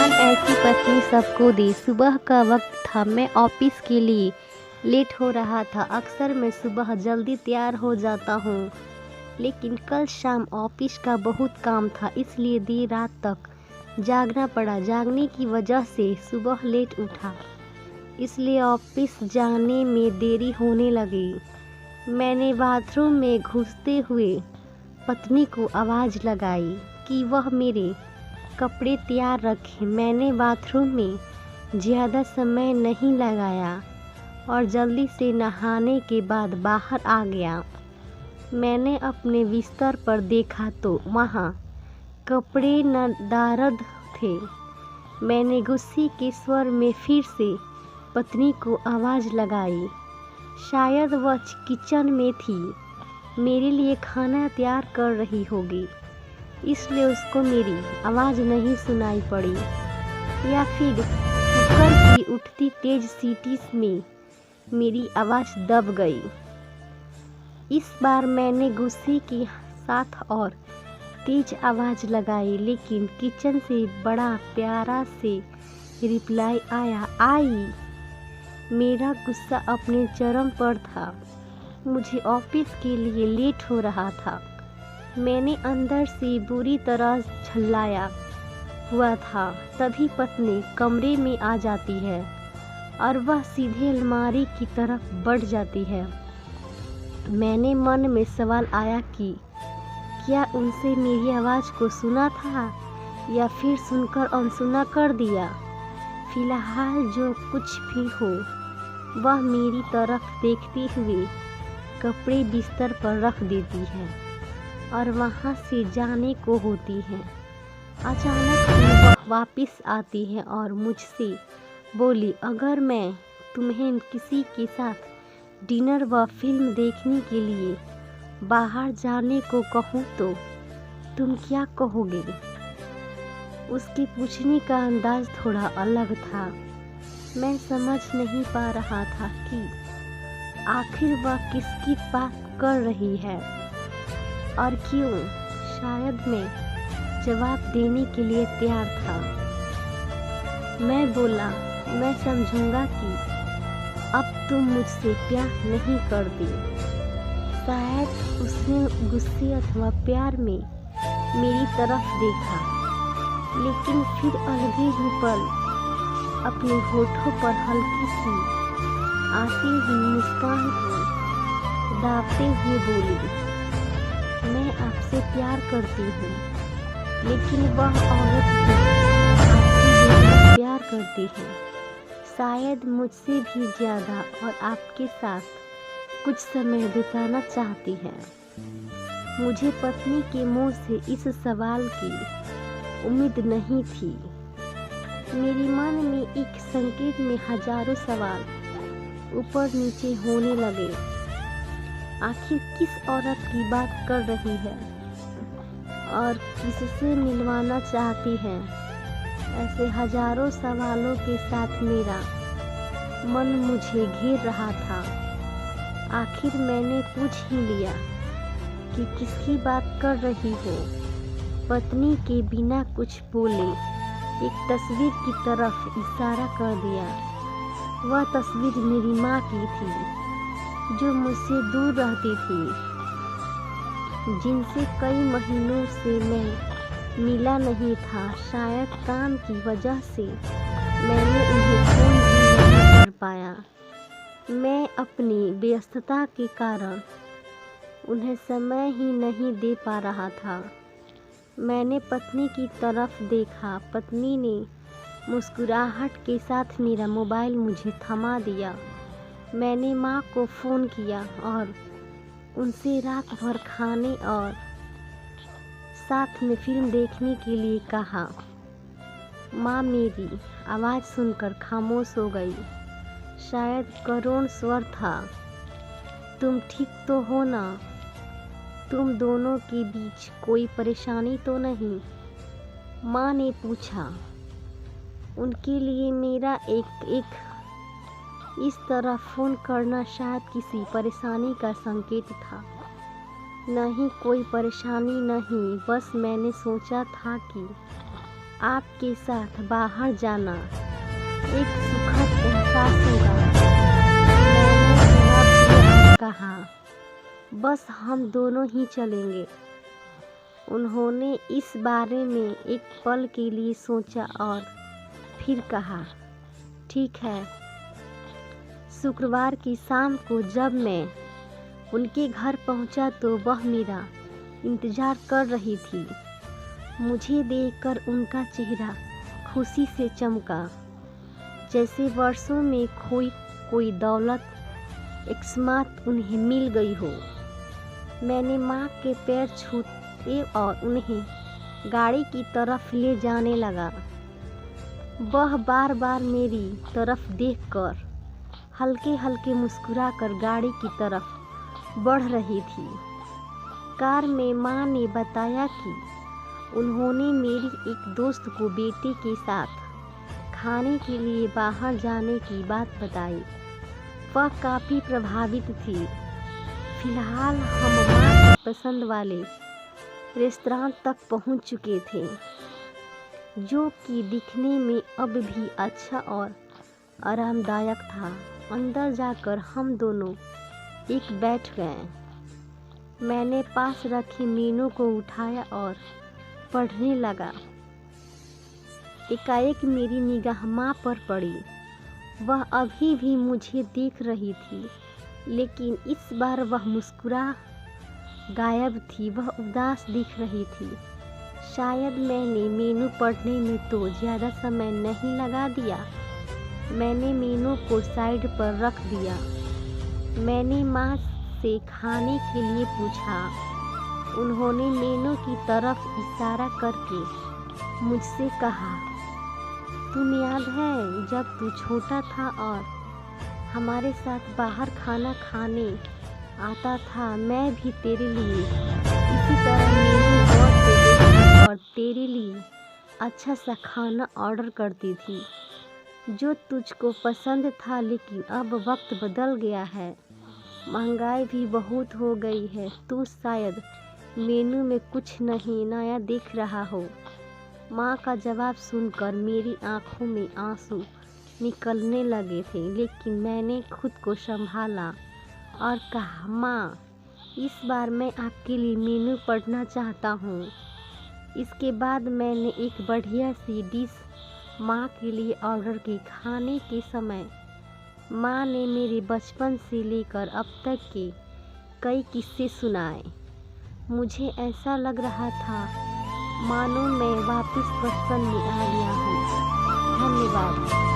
भगवान ऐसी पत्नी सबको दे। सुबह का वक्त था, मैं ऑफिस के लिए लेट हो रहा था। अक्सर मैं सुबह जल्दी तैयार हो जाता हूँ, लेकिन कल शाम ऑफिस का बहुत काम था, इसलिए देर रात तक जागना पड़ा। जागने की वजह से सुबह लेट उठा, इसलिए ऑफिस जाने में देरी होने लगी। मैंने बाथरूम में घुसते हुए पत्नी को आवाज़ लगाई कि वह मेरे कपड़े तैयार रखें। मैंने बाथरूम में ज़्यादा समय नहीं लगाया और जल्दी से नहाने के बाद बाहर आ गया। मैंने अपने बिस्तर पर देखा तो वहाँ कपड़े नदारद थे। मैंने गुस्से के स्वर में फिर से पत्नी को आवाज़ लगाई। शायद वह किचन में थी, मेरे लिए खाना तैयार कर रही होगी, इसलिए उसको मेरी आवाज़ नहीं सुनाई पड़ी, या फिर कुकर की उठती तेज सीटी में मेरी आवाज़ दब गई। इस बार मैंने गुस्से के साथ और तेज आवाज़ लगाई, लेकिन किचन से बड़ा प्यारा से रिप्लाई आया, आई। मेरा गुस्सा अपने चरम पर था। मुझे ऑफिस के लिए लेट हो रहा था। मैंने अंदर से बुरी तरह झल्लाया हुआ था। तभी पत्नी कमरे में आ जाती है और वह सीधे अलमारी की तरफ बढ़ जाती है। मैंने मन में सवाल आया कि क्या उनसे मेरी आवाज़ को सुना था या फिर सुनकर अनसुना कर दिया। फिलहाल जो कुछ भी हो, वह मेरी तरफ देखते हुए कपड़े बिस्तर पर रख देती है और वहाँ से जाने को होती है। अचानक वह वापस आती है और मुझसे बोली, अगर मैं तुम्हें किसी के साथ डिनर व फिल्म देखने के लिए बाहर जाने को कहूँ तो तुम क्या कहोगे। उसके पूछने का अंदाज थोड़ा अलग था। मैं समझ नहीं पा रहा था कि आखिर वह किसकी बात कर रही है और क्यों। शायद मैं जवाब देने के लिए तैयार था। मैं बोला, मैं समझूंगा कि अब तुम मुझसे प्यार नहीं करती। शायद उसने गुस्से अथवा प्यार में मेरी तरफ देखा, लेकिन फिर अलगे ही पल अपने होठों पर हल्की सी आती हुई मुस्कान को दाबते हुए बोली, मैं आपसे प्यार करती हूँ, लेकिन वह औरत आपसे ज़्यादा प्यार करती है, शायद मुझसे भी ज़्यादा, और आपके साथ कुछ समय बिताना चाहती है। मुझे पत्नी के मुंह से इस सवाल की उम्मीद नहीं थी। मेरे मन में एक संकेत में हजारों सवाल ऊपर नीचे होने लगे। आखिर किस औरत की बात कर रही है और किससे मिलवाना चाहती है। ऐसे हजारों सवालों के साथ मेरा मन मुझे घेर रहा था। आखिर मैंने पूछ ही लिया कि किसकी बात कर रही हो। पत्नी के बिना कुछ बोले एक तस्वीर की तरफ इशारा कर दिया। वह तस्वीर मेरी माँ की थी, जो मुझसे दूर रहती थी, जिनसे कई महीनों से मैं मिला नहीं था। शायद काम की वजह से मैंने उन्हें फोन भी नहीं कर पाया। मैं अपनी व्यस्तता के कारण उन्हें समय ही नहीं दे पा रहा था। मैंने पत्नी की तरफ देखा। पत्नी ने मुस्कुराहट के साथ मेरा मोबाइल मुझे थमा दिया। मैंने माँ को फ़ोन किया और उनसे रात भर खाने और साथ में फिल्म देखने के लिए कहा। माँ मेरी आवाज़ सुनकर खामोश हो गई। शायद करुण स्वर था, तुम ठीक तो हो ना? तुम दोनों के बीच कोई परेशानी तो नहीं? माँ ने पूछा। उनके लिए मेरा एक इस तरह फ़ोन करना शायद किसी परेशानी का संकेत था। नहीं, कोई परेशानी नहीं, बस मैंने सोचा था कि आपके साथ बाहर जाना एक सुखद एहसास होगा। मैंने जवाब दिया और कहा, बस हम दोनों ही चलेंगे। उन्होंने इस बारे में एक पल के लिए सोचा और फिर कहा, ठीक है। शुक्रवार की शाम को जब मैं उनके घर पहुंचा तो वह मेरा इंतज़ार कर रही थी। मुझे देखकर उनका चेहरा खुशी से चमका, जैसे वर्षों में खोई कोई दौलत एकस्मात उन्हें मिल गई हो। मैंने माँ के पैर छूते और उन्हें गाड़ी की तरफ ले जाने लगा। वह बार बार मेरी तरफ देखकर हल्के हल्के मुस्कुराकर गाड़ी की तरफ बढ़ रही थी। कार में माँ ने बताया कि उन्होंने मेरी एक दोस्त को बेटे के साथ खाने के लिए बाहर जाने की बात बताई। वह काफ़ी प्रभावित थी। फिलहाल हम माँ की पसंद वाले रेस्तरां तक पहुँच चुके थे, जो कि दिखने में अब भी अच्छा और आरामदायक था। अंदर जाकर हम दोनों एक बैठ गए। मैंने पास रखी मेनू को उठाया और पढ़ने लगा। एकाएक मेरी निगाह माँ पर पड़ी। वह अभी भी मुझे देख रही थी, लेकिन इस बार वह मुस्कुरा गायब थी। वह उदास दिख रही थी। शायद मैंने मेनू पढ़ने में तो ज़्यादा समय नहीं लगा दिया। मैंने मेनू को साइड पर रख दिया। मैंने माँ से खाने के लिए पूछा। उन्होंने मेनू की तरफ इशारा करके मुझसे कहा, तुम याद है जब तू छोटा था और हमारे साथ बाहर खाना खाने आता था, मैं भी तेरे लिए इसी तरह मेनू गौर से देखती और तेरे लिए अच्छा सा खाना ऑर्डर करती थी जो तुझको पसंद था। लेकिन अब वक्त बदल गया है, महंगाई भी बहुत हो गई है, तू शायद मेनू में कुछ नहीं नया देख रहा हो। माँ का जवाब सुनकर मेरी आंखों में आंसू निकलने लगे थे, लेकिन मैंने खुद को संभाला और कहा, माँ, इस बार मैं आपके लिए मेनू पढ़ना चाहता हूँ। इसके बाद मैंने एक बढ़िया सी डिश माँ के लिए ऑर्डर की। खाने के समय माँ ने मेरे बचपन से लेकर अब तक के कई किस्से सुनाए। मुझे ऐसा लग रहा था मानो मैं वापस बचपन में आ गया हूँ। धन्यवाद।